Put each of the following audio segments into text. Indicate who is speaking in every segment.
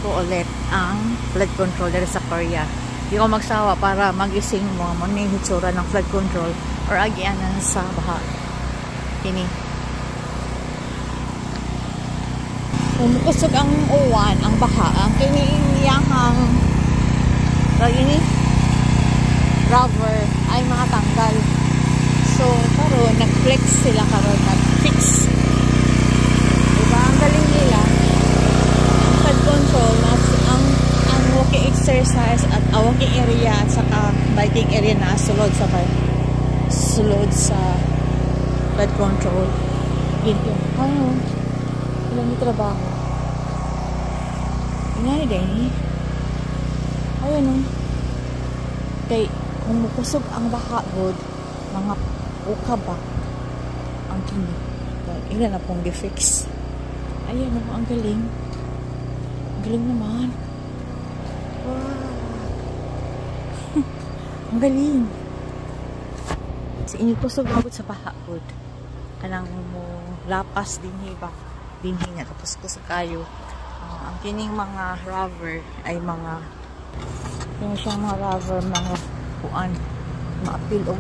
Speaker 1: ko ulit ang flood control dito sa Korea. Hindi ko magsawa para magising mo yung hitsura ng flood control or agyanan sa baha. Kini. Umukusog ang uwan, ang baha, ang kiniyahang ini rubber ay mga tanggal. So, karon nag-flex sila karon, nag-fix. Diba? Ang galing nila. Ang flood control, ang walking exercise at walking area at saka biking area na sulod sa flood control. Ganyan. Ano? Ilang may trabaho. Ingani din. Ayun o. Kay, kung mukusog ang baha god, mga ukaba ang kini. Ilan na pong defix. Ayan o, ang galing. Ang galing naman. Wow. Ang galing. Sa inyo kusog agad sa baha god. Kanang mo lapas din hiba. Dinhi nga tapos kusog kayo. Ang kining mga rubber ay mga yung siyang mga rubber, mga kuan, mga pilog,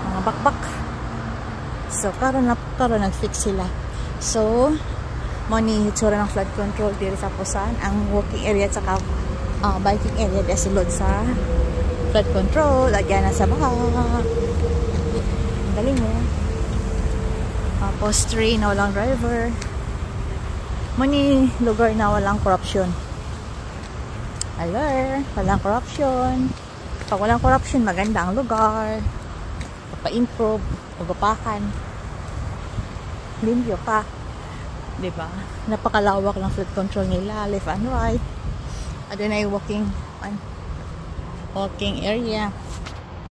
Speaker 1: mga bakbak. So karon nag-fix sila. So money hitsura ng flood control dito sa Pusan, ang walking area at saka biking area dito sulod sa flood control, lagyan na sa baha. Ang galing mo. Post 3 na walang driver. Money lugar na walang corruption. Hello, walang corruption. Pag walang corruption, maganda ang lugar. Pa-improve, pagpapakan. Limpyo pa. Diba? Napakalawak ng flood control nila, left and right. At then ay walking area.